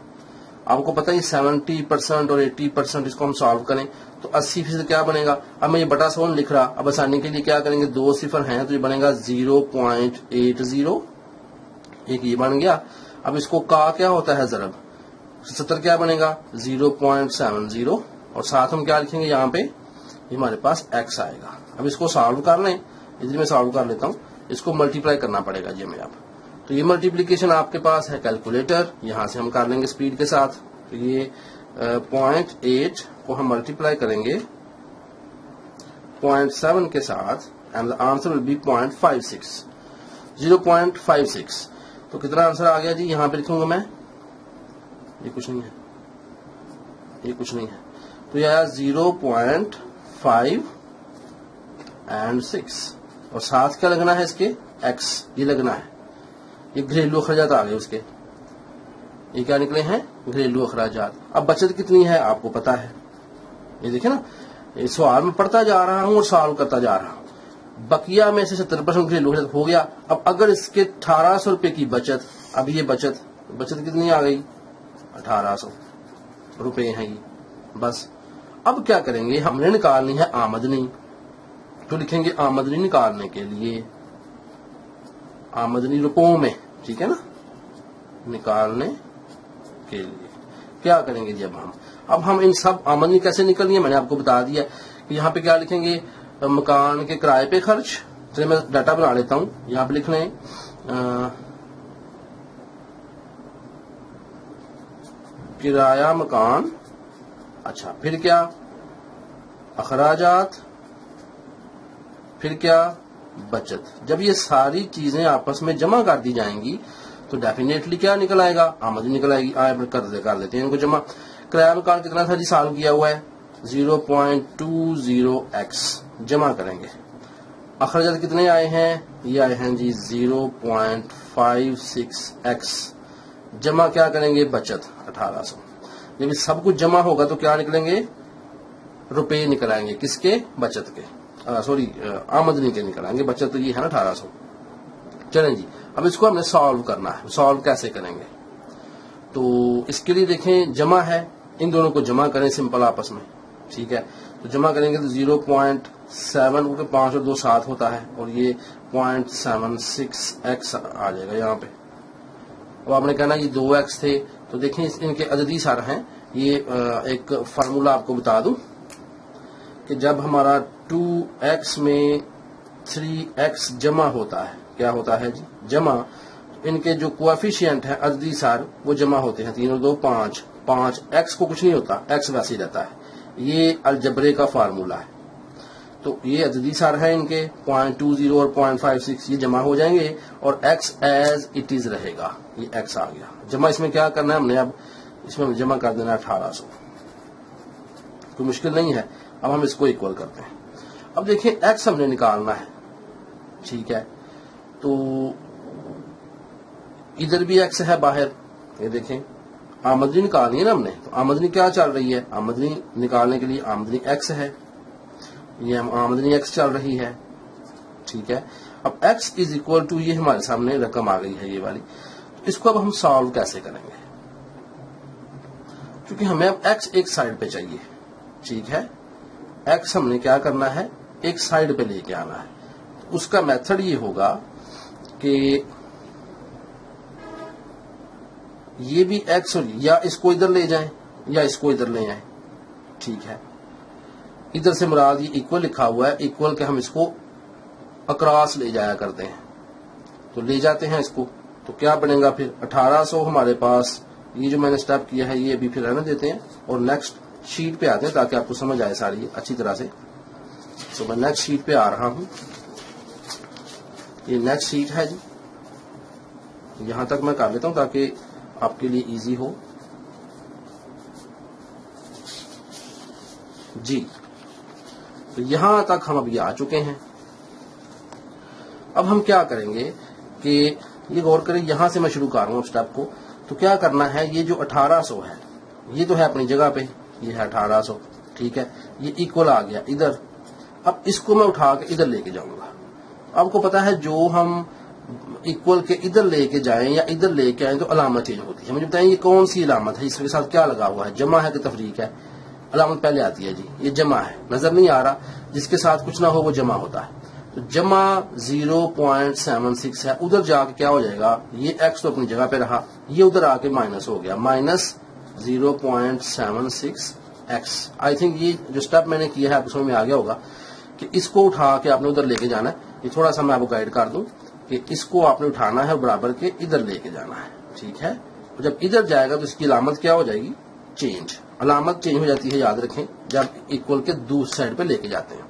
آپ کو پتہ ہے 70% اور 80% اس کو ہم سالو کریں تو 80% کیا بنے گا؟ اب میں یہ بٹا 100 لکھ رہا، اب آسانی کے لیے کیا کریں گے؟ 2 صفر ہیں تو یہ بنے گا 0.80. ایک یہ بن گیا. اب اس کو کا کیا ہوتا ہے؟ ضرب. 70 کیا بنے گا؟ 0.70. اور ساتھ ہم کیا لکھیں گے یہاں پہ؟ یہ ہمارے پاس ایکس آئے گا. اب اس کو سالو کر لیں. ادھر میں سالو کر لیتا ہوں. اس کو ملٹیپلائی کرنا پڑے گا جی ہمیں. اب تو یہ ملٹیپلیکیشن آپ کے پاس ہے کیلکولیٹر، یہاں سے ہم کر لیں گے سپیڈ کے ساتھ. تو یہ 0.8 کو ہم ملٹیپلائی کریں گے 0.7 کے ساتھ and the answer will be 0.56. 0.56. تو کتنا آنسر آ گیا جی؟ یہاں پہ لکھوں گا میں، یہ کچھ نہیں ہے، یہ کچھ نہیں ہے. تو یہ آیا 0.5 and 6. اور ساتھ کیا لگنا ہے اس کے؟ ایکس. یہ لگنا ہے. یہ گھریلو اخراجات آ گئے اس کے. یہ کیا نکلے ہیں؟ گھریلو اخراجات. اب بچت کتنی ہے آپ کو پتا ہے؟ یہ دیکھیں نا، یہ سوال میں پڑھتا جا رہا ہوں اور سالو کرتا جا رہا ہوں. بقیہ میں سے 70% گھریلو اخراجات ہو گیا. اب اگر اس کے 1800 روپے کی بچت، اب یہ بچت کتنی آ گئی؟ 1800 روپے ہیں یہ. بس اب کیا کریں گے؟ ہم نے نکالنی ہے آمدنی. تو لکھیں گے آمدنی نکالنے کے لیے، آمدنی روپوں میں، ٹھیک ہے نا، نکالنے کے لیے کیا کریں گے جی؟ اب ہم ان سب آمدنی کیسے نکلنی ہے میں نے آپ کو بتا دیا کہ یہاں پہ کیا لکھیں گے؟ مکان کے کرائے پہ خرچ. چلیے میں ڈاٹا بنا لیتا ہوں. یہاں پہ لکھ لیں کرایہ مکان. اچھا پھر کیا؟ اخراجات. پھر کیا؟ بچت. جب یہ ساری چیزیں آپس میں جمع کر دی جائیں گی تو ڈیفینیٹلی کیا نکل آئے گا؟ آمدنی نکل آئے گی. کر لیتے ہیں ان کو جمع. کرایہ مکان کتنا تھا جی؟ سالو کیا ہوا ہے 0.20x. جمع کریں گے. اخراجات کتنے آئے ہیں؟ یہ آئے ہیں جی 0.56x. جمع کیا کریں گے؟ بچت 1800. جب سب کچھ جمع ہوگا تو کیا نکلیں گے؟ روپے نکل آئیں گے. کس کے؟ بچت کے. سوری آمدنی کے نکل آئیں گے. بچت تو یہ ہے نا 1800. چلیں جی اب اس کو ہم نے سالو کرنا ہے. سالو کیسے کریں گے؟ تو اس کے لیے دیکھیں جمع ہے, ان دونوں کو جمع کریں سمپل آپس میں, ٹھیک ہے. تو جمع کریں گے تو 0.7 کیونکہ 5 اور 2 7 ہوتا ہے, اور یہ 0.76x آ جائے گا یہاں پہ. اب آپ نے کہنا یہ 2x تھے, تو دیکھیں ان کے عددی سار ہیں. یہ ایک فارمولا آپ کو بتا دوں کہ جب ہمارا 2x میں 3x جمع ہوتا ہے, کیا ہوتا ہے جی جمع, ان کے جو کوافیشینٹ ہیں عددی سار وہ جمع ہوتے ہیں, 3 اور 2 5, 5x کو کچھ نہیں ہوتا, x ویسے ہی رہتا ہے. یہ الجبرے کا فارمولا ہے. تو یہ عددی سار ہے ان کے 0.20 اور 0.56 یہ جمع ہو جائیں گے, اور x ایز اٹ از رہے گا. یہ x آ گیا جمع. اس میں کیا کرنا ہے ہم نے, اب اس میں جمع کر دینا 1800. کوئی مشکل نہیں ہے. اب ہم اس کو ایکول کرتے ہیں. اب دیکھیں x ہم نے نکالنا ہے, ٹھیک ہے. تو ادھر بھی x ہے باہر, یہ دیکھیں آمدنی نکالنی ہے نا ہم نے. تو آمدنی کیا چل رہی ہے, آمدنی نکالنے کے لیے آمدنی x ہے, یہ آمدنی x چل رہی ہے, ٹھیک ہے. اب x از اکول ٹو, یہ ہمارے سامنے رقم آ گئی ہے یہ والی. اس کو اب ہم سالو کیسے کریں گے, کیونکہ ہمیں اب x ایک سائڈ پہ چاہیے, ٹھیک ہے. x ہم نے کیا کرنا ہے, ایک سائڈ پہ لے کے آنا ہے. اس کا میتھڈ یہ ہوگا کہ یہ بھی x یا اس کو ادھر لے جائیں یا اس کو ادھر لے جائیں, ٹھیک ہے. ادھر سے مراد یہ ایکول لکھا ہوا ہے, ایکول کے ہم اس کو اکراس لے جایا کرتے ہیں. تو لے جاتے ہیں اس کو, تو کیا بنے گا پھر 1800 ہمارے پاس. یہ جو میں نے سٹیپ کیا ہے یہ ابھی پھر رہنے دیتے ہیں اور نیکسٹ شیٹ پہ آتے ہیں تاکہ آپ کو سمجھ آئے ساری اچھی طرح سے. تو میں نیکسٹ شیٹ پہ آ رہا ہوں. یہ نیکسٹ شیٹ ہے جی, یہاں تک میں کر لیتا ہوں تاکہ آپ کے لیے ایزی ہو جی. تو یہاں تک ہم ابھی آ چکے ہیں. اب ہم کیا کریں گے کہ یہ غور کریں, یہاں سے میں شروع کر رہا ہوں سٹیپ کو. تو کیا کرنا ہے, یہ جو 1800 ہے یہ تو ہے اپنی جگہ پہ, یہ ہے 1800, ٹھیک ہے. یہ ایکول آ گیا ادھر. اب اس کو میں اٹھا کے ادھر لے کے جاؤں گا. آپ کو پتا ہے جو ہم ایکول کے ادھر لے کے جائیں یا ادھر لے کے آئیں تو علامت چینج ہوتی ہے. مجھے بتائیں یہ کون سی علامت ہے, اس کے ساتھ کیا لگا ہوا ہے, جمع ہے کہ تفریق ہے؟ علامت پہلے آتی ہے جی, یہ جمع ہے, نظر نہیں آ رہا. جس کے ساتھ کچھ نہ ہو وہ جمع ہوتا ہے. تو جمع 0.76 ہے, ادھر جا کے کیا ہو جائے گا, یہ x تو اپنی جگہ پہ رہا, یہ ادھر آ کے مائنس ہو گیا, مائنس 0.76x. آئی تھنک یہ جو سٹیپ میں نے کیا ہے آپ کو سمجھ میں آ گیا ہوگا کہ اس کو اٹھا کے آپ نے ادھر لے کے جانا ہے. یہ تھوڑا سا میں آپ کو گائیڈ کر دوں کہ اس کو آپ نے اٹھانا ہے برابر کے ادھر لے کے جانا ہے, ٹھیک ہے. جب ادھر جائے گا تو اس کی علامت کیا ہو جائے گی, چینج. علامت چینج ہو جاتی ہے, یاد رکھیں, جب ایکول کے دوسری سائڈ پہ لے کے جاتے ہیں.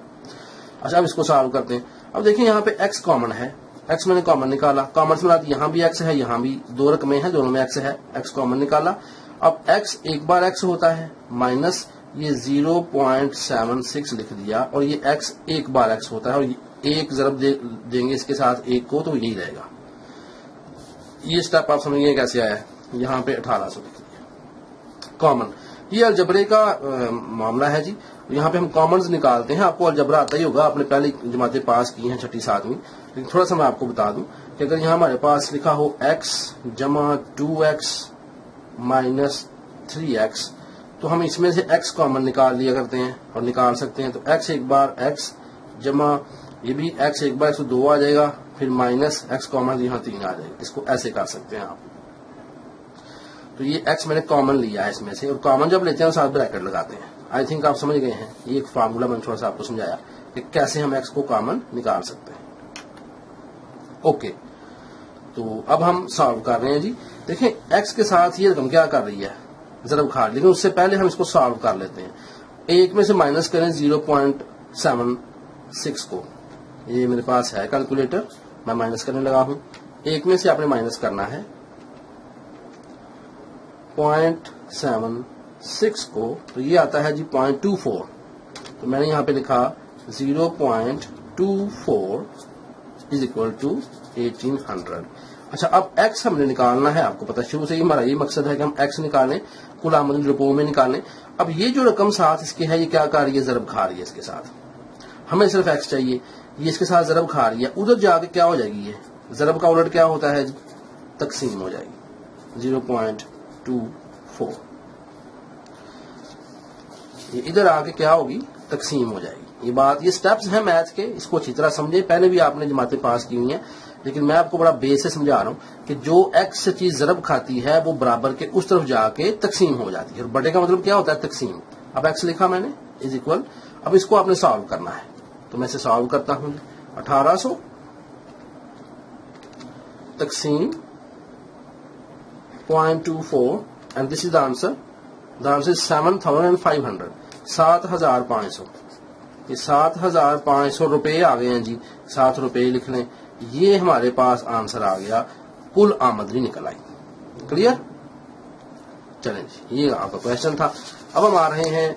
اچھا اب اس کو سالو کرتے ہیں. اب دیکھیں یہاں پہ x کامن ہے, x میں نے کامن نکالا, کامن سے مراد یہاں بھی x ہے یہاں بھی, دو رقمیں ہیں دونوں میں x ہے, x کامن نکالا. اب x ایک بار x ہوتا ہے, مائنس یہ 0.76 لکھ دیا, اور یہ x ایک بار x ہوتا ہے, اور ایک ضرب دیں گے اس کے ساتھ ایک کو تو یہی رہے گا. یہ سٹیپ آپ سمجھیں کیسے آیا ہے, یہاں پہ 1800 لکھ دیا کامن. یہ الجبرے کا معاملہ ہے جی. یہاں پہ ہم کامنز نکالتے ہیں. آپ کو الجبرا آتا ہی ہوگا, آپ نے پہلی جماعتیں پاس کی ہیں 6 7ویں, لیکن تھوڑا سا میں آپ کو بتا دوں کہ اگر یہاں ہمارے پاس لکھا ہو x جمع 2x مائنس 3x, تو ہم اس میں سے x کامن نکال لیا کرتے ہیں اور نکال سکتے ہیں. تو x ایک بار x جمع یہ بھی x ایک بار 102 آ جائے گا, پھر مائنس x کامن یہاں 3 آ جائے گا. اس کو ایسے کر سکتے ہیں آپ. تو یہ x میں نے کامن لیا ہے اس میں سے, اور کامن جب لیتے ہیں ساتھ بریکٹ لگاتے ہیں. آئی تھنک آپ سمجھ گئے ہیں. یہ ایک فارمولا میں نے تھوڑا سا آپ کو سمجھایا کہ کیسے ہم x کو کامن نکال سکتے ہیں. اوکے, تو اب ہم سالو کر رہے ہیں جی. دیکھیں x کے ساتھ یہ رقم کیا کر رہی ہے, ضرب کھا, لیکن اس سے پہلے ہم اس کو سالو کر لیتے ہیں. ایک میں سے مائنس کریں 0.76 کو, یہ میرے پاس ہے کیلکولیٹر, میں مائنس کرنے لگا ہوں. ایک میں سے آپ نے مائنس کرنا ہے 0.76 کو, تو یہ آتا ہے جی 0.24. تو میں نے یہاں پہ لکھا 0.24 از اکول ٹو 1800. اچھا اب x ہم نے نکالنا ہے, آپ کو پتا شروع سے ہی ہمارا یہ مقصد ہے کہ ہم x نکالیں, کل آمدنی روپوں میں نکالیں. اب یہ جو رقم ساتھ اس کے ہے یہ کیا کر رہی ہے, ضرب کھا رہی ہے اس کے ساتھ. ہمیں صرف x چاہیے, یہ اس کے ساتھ ضرب کھا رہی ہے. ادھر جا کے کیا ہو جائے گی, یہ ضرب کا الٹ کیا ہوتا ہے؟ تقسیم ہو جائے گی 0.24. یہ ادھر آ کے کیا ہوگی؟ تقسیم ہو جائے گی. یہ بات، یہ سٹیپس ہیں میتھ کے، اس کو اچھی طرح سمجھے. پہلے بھی آپ نے جماعتیں پاس کی ہوئی ہیں، لیکن میں آپ کو بڑا بیس سے سمجھا رہا ہوں کہ جو ایکس سے چیز ضرب کھاتی ہے وہ برابر کے اس طرف جا کے تقسیم ہو جاتی ہے. اور بڑے کا مطلب کیا ہوتا ہے؟ تقسیم. اب ایکس لکھا میں نے از اکول، اب اس کو آپ نے سالو کرنا ہے، تو میں اسے سالو کرتا ہوں. 1800 تقسیم 0.24 and this is the answer. The answer is 7,500. 7,500. یہ 7,500 روپے آ گئے ہیں جی. 7 روپے لکھ لیں. یہ ہمارے پاس آنسر آ گیا، کل آمدنی نکل آئی. کلیئر؟ چلیں جی، یہ آپ کا کوشچن تھا. اب ہم آ رہے ہیں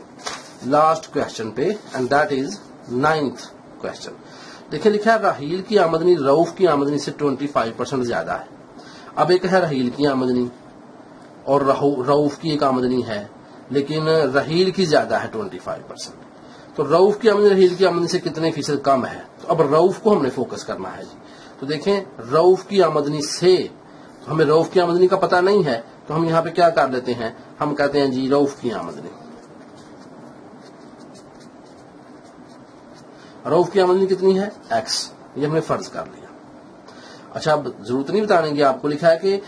لاسٹ کوشچن پہ and that is 9th question. دیکھیں لکھا ہے رحیل کی آمدنی رؤف کی آمدنی سے 25% زیادہ ہے. اب ایک ہے رحیل کی آمدنی اور رؤف کی ایک آمدنی ہے، لیکن رحیل کی زیادہ ہے 25%. تو رؤف کی آمدنی رحیل کی آمدنی سے کتنے فیصد کم ہے؟ تو اب رؤف کو ہم نے فوکس کرنا ہے جی. تو دیکھیں رؤف کی آمدنی سے، تو ہمیں رؤف کی آمدنی کا پتہ نہیں ہے، تو ہم یہاں پہ کیا کر لیتے ہیں؟ ہم کہتے ہیں جی رؤف کی آمدنی. رؤف کی آمدنی کتنی ہے؟ ایکس. یہ ہم نے فرض کر لیا. اچھا اب ضرورت نہیں بتانے کی، آپ کو لکھا ہے کہ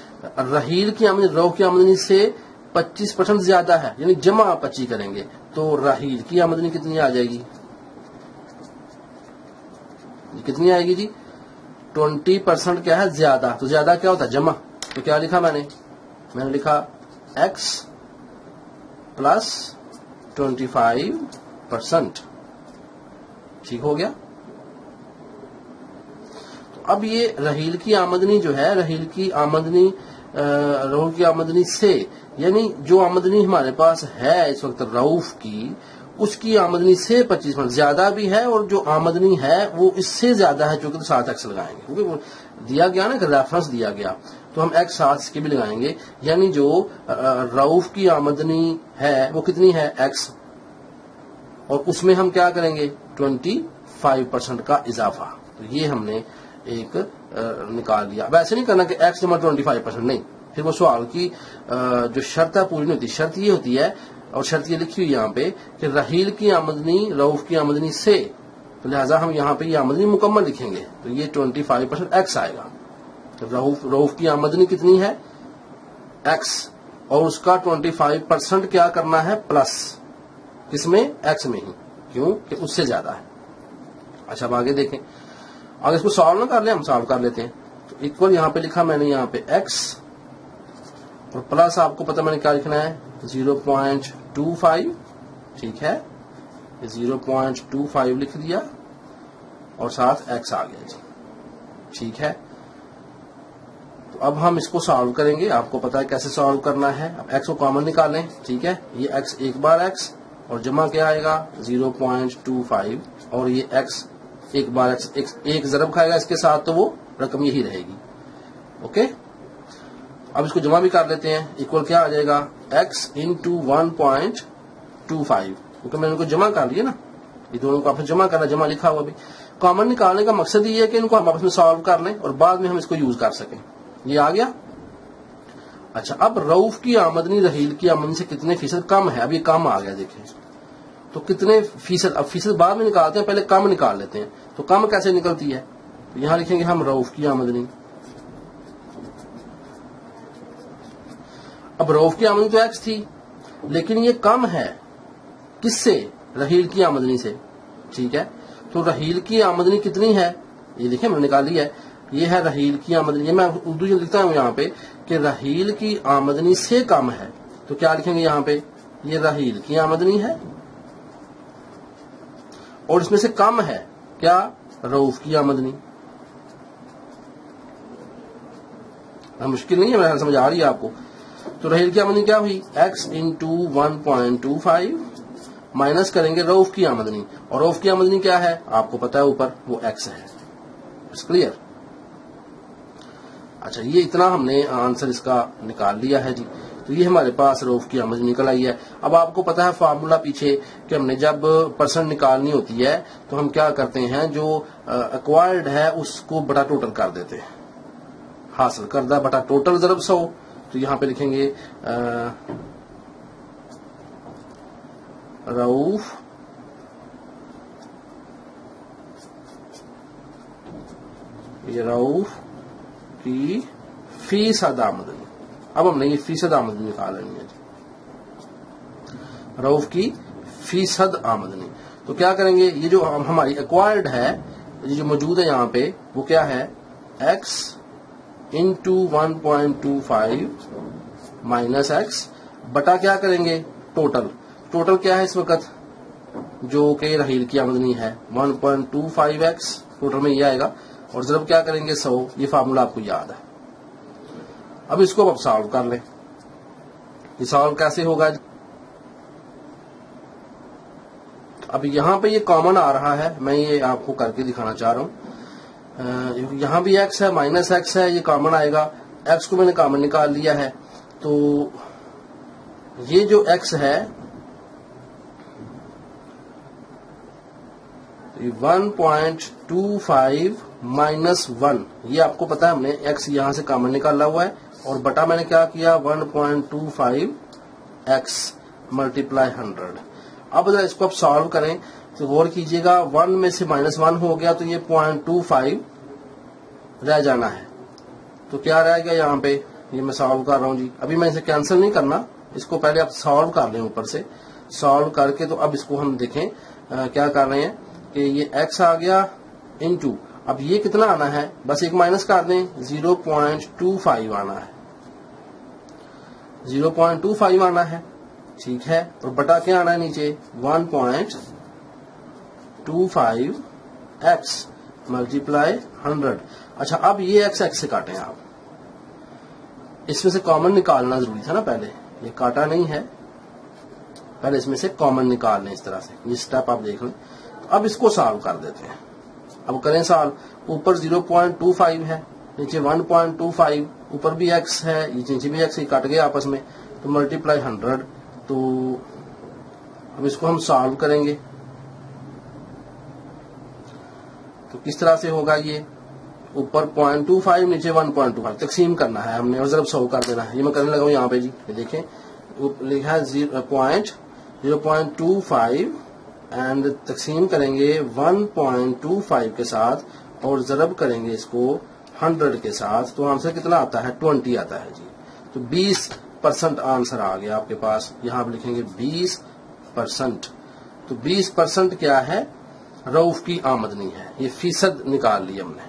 رحیل کی آمدنی رؤف کی آمدنی سے 25% زیادہ ہے، یعنی جمع 25 کریں گے تو رحیل کی آمدنی کتنی آ جائے گی؟ کتنی آئے گی جی؟ 20% کیا ہے؟ زیادہ. تو زیادہ کیا ہوتا ہے؟ جمع. تو کیا لکھا میں نے لکھا ایکس پلس 25%. ٹھیک ہو گیا. تو اب یہ رحیل کی آمدنی جو ہے، رحیل کی آمدنی سے، یعنی جو آمدنی ہمارے پاس ہے اس وقت رؤف کی، اس کی آمدنی سے 25% زیادہ بھی ہے، اور جو آمدنی ہے وہ اس سے زیادہ ہے، چونکہ ساتھ ایکس لگائیں گے کیونکہ وہ دیا گیا نا کہ ریفرنس دیا گیا، تو ہم ایکس ساتھ اس کے بھی لگائیں گے. یعنی جو رؤف کی آمدنی ہے وہ کتنی ہے؟ ایکس. اور اس میں ہم کیا کریں گے؟ 25% کا اضافہ. تو یہ ہم نے ایک نکال لیا. اب ایسے نہیں کرنا کہ ایکس جمع 25%، نہیں، پھر وہ سوال کی جو شرط ہے پوری نہیں ہوتی. شرط یہ ہوتی ہے، اور شرط یہ لکھی ہوئی یہاں پہ کہ رحیل کی آمدنی رؤف کی آمدنی سے، تو لہٰذا ہم یہاں پہ یہ آمدنی مکمل لکھیں گے. تو یہ 25% ایکس آئے گا. تو رؤف کی آمدنی کتنی ہے؟ ایکس. اور اس کا 25% کیا کرنا ہے؟ پلس. کس میں؟ ایکس میں ہی. کیوں کہ اس سے زیادہ ہے. اچھا اب آگے دیکھیں. آگے اس کو سالو نہ کر لیں، ہم سالو کر لیتے ہیں. تو ایکول یہاں پہ لکھا میں نے، یہاں پہ ایکس اور پلس آپ کو پتا میں نے کیا لکھنا ہے؟ 0.25. ٹھیک ہے، 0.25 لکھ دیا اور ساتھ ایکس آ گیا جی. ٹھیک ہے. تو اب ہم اس کو سالو کریں گے. آپ کو پتا ہے کیسے سالو کرنا ہے. اب ایکس کو کامن نکال لیں. ٹھیک ہے، یہ ایکس ایک بار ایکس اور جمع کیا آئے گا؟ 0.25. اور یہ ایکس ایک بار ایکس، ایک ضرب کھائے گا اس کے ساتھ تو وہ رقم یہی رہے گی. اوکے. اب اس کو جمع بھی کر لیتے ہیں. ایکول کیا آ جائے گا؟ X into 1.25. کیونکہ میں نے ان کو جمع کر لیا نا، یہ دونوں کو آپ نے جمع کرنا، جمع لکھا ہوا بھی. کامن نکالنے کا مقصد یہ ہے کہ ان کو ہم آپس میں سالو کر لیں اور بعد میں ہم اس کو یوز کر سکیں. یہ آ گیا. اچھا اب رؤف کی آمدنی رحیل کی آمدنی سے کتنے فیصد کم ہے؟ اب یہ کم آ گیا. دیکھیں تو کتنے فیصد، اب فیصد بعد میں نکالتے ہیں، پہلے کم نکال لیتے ہیں. تو کم کیسے نکلتی ہے؟ تو یہاں لکھیں گے ہم رؤف کی آمدنی. اب رؤف کی آمدنی تو ایکس تھی، لیکن یہ کم ہے کس سے؟ رحیل کی آمدنی سے. ٹھیک ہے. تو رحیل کی آمدنی کتنی ہے؟ یہ دیکھیں میں نے نکالی ہے. یہ ہے رحیل کی آمدنی. یہ میں اردو جو لکھتا ہوں یہاں پہ کہ رحیل کی آمدنی سے کم ہے. تو کیا لکھیں گے یہاں پہ؟ یہ رحیل کی آمدنی ہے اور اس میں سے کم ہے کیا؟ رؤف کی آمدنی. مشکل نہیں ہے، میرا سمجھ آ رہی ہے آپ کو. تو رحیل کی آمدنی کیا ہوئی؟ ایکس انٹو 1.25 مائنس کریں گے رؤف کی آمدنی. اور رؤف کی آمدنی کیا ہے؟ آپ کو پتا ہے اوپر وہ ایکس ہے. It's clear. اچھا یہ اتنا ہم نے آنسر اس کا نکال لیا ہے جی. تو یہ ہمارے پاس رؤف کی آمدنی نکل آئی ہے. اب آپ کو پتا ہے فارمولا پیچھے کہ ہم نے جب پرسنٹ نکالنی ہوتی ہے تو ہم کیا کرتے ہیں، جو ایکوائرڈ ہے اس کو بڑا ٹوٹل کر دیتے ہیں. حاصل کردہ بٹا ٹوٹل ضرب 100. تو یہاں پہ لکھیں گے رؤف کی فیصد آمدنی. اب ہم نے یہ فیصد آمدنی نکالنی ہے. رؤف کی فیصد آمدنی. تو کیا کریں گے, یہ جو ہماری ایکوائرڈ ہے, یہ جو موجود ہے یہاں پہ, وہ کیا ہے, x انٹو 1.25 مائنس ایکس بٹا کیا کریں گے, ٹوٹل. ٹوٹل کیا ہے اس وقت, جو کہ رحیل کی آمدنی ہے, 1.25x ٹوٹل میں یہ آئے گا, اور ضرب کیا کریں گے 100. یہ فارمولہ آپ کو یاد ہے. اب اس کو اب سالو کر لیں. یہ سالو کیسے ہوگا, اب یہاں پہ یہ کامن آ رہا ہے, میں یہ آپ کو کر کے دکھانا چاہ رہا ہوں. یہاں بھی x ہے, مائنس ایکس ہے, یہ کامن آئے گا. x کو میں نے کامن نکال لیا ہے, تو یہ جو x ہے 1.25 مائنس 1, یہ آپ کو پتا ہے, ہم نے x یہاں سے کامن نکالا ہوا ہے, اور بٹا میں نے کیا کیا 1.25x ملٹیپلائی 100. اب اگر اس کو آپ سالو کریں تو غور کیجئے گا, 1 میں سے مائنس 1 ہو گیا تو یہ 0.25 رہ جانا ہے. تو کیا رہ گیا یہاں پہ, یہ میں سالو کر رہا ہوں جی. ابھی میں اسے کینسل نہیں کرنا, اس کو پہلے آپ سالو کر لیں اوپر سے. سالو کر کے تو اب اس کو ہم دیکھیں کیا کر رہے ہیں کہ یہ x آ گیا انٹو, اب یہ کتنا آنا ہے, بس ایک مائنس کر دیں, 0.25 آنا ہے. 0.25 آنا ہے, ٹھیک ہے. اور بٹا کیا آنا ہے نیچے, 1.25x ملٹیپلائی 100. اچھا, اب یہ x سے کاٹیں آپ. اس میں سے کامن نکالنا ضروری تھا نا پہلے, یہ کاٹا نہیں ہے, پہلے اس میں سے کامن نکال لیں اس طرح سے. یہ سٹیپ آپ دیکھ لیں. اب اس کو سالو کر دیتے ہیں. اب کریں سالو. اوپر 0.25 ہے, نیچے 1.25, اوپر بھی x ہے, یہ نیچے بھی x, کٹ گئے آپس میں, تو ملٹیپلائی 100. تو اب اس کو ہم سالو کریں گے تو کس طرح سے ہوگا, یہ اوپر 0.25 نیچے 1.25 تقسیم کرنا ہے ہم نے, اور ضرب 100 کر دینا ہے. یہ میں کرنے لگا ہوں یہاں پہ جی, یہ دیکھیں لکھا ہے 0.25 اینڈ تقسیم کریں گے 1.25 کے ساتھ, اور ضرب کریں گے اس کو 100 کے ساتھ. تو آنسر کتنا آتا ہے, 20 آتا ہے جی. تو 20% آنسر آ گیا آپ کے پاس. یہاں پہ لکھیں گے 20%. تو 20% کیا ہے, رؤف کی آمدنی ہے. یہ فیصد نکال لی ہم نے,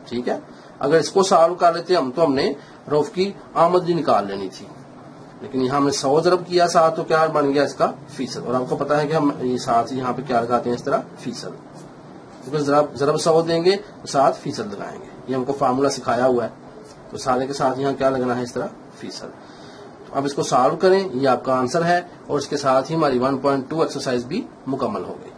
ٹھیک ہے. اگر اس کو سالو کر لیتے ہم, تو ہم نے رؤف کی آمدنی نکال لینی تھی, لیکن یہاں ہم نے 100 ضرب کیا 7, تو کیا بن گیا اس کا فیصد. اور آپ کو پتا ہے کہ ہم یہ 7 یہاں پہ کیا لگاتے ہیں اس طرح, فیصد. کیونکہ ضرب 100 دیں گے تو 7 فیصد لگائیں گے. یہ ہم کو فارمولا سکھایا ہوا ہے, تو سارے کے ساتھ یہاں کیا لگنا ہے اس طرح, فیصد. تو اب اس کو سالو کریں, یہ آپ کا آنسر ہے, اور اس کے ساتھ ہی ہماری 1.2 ایکسرسائز بھی مکمل ہو گئی.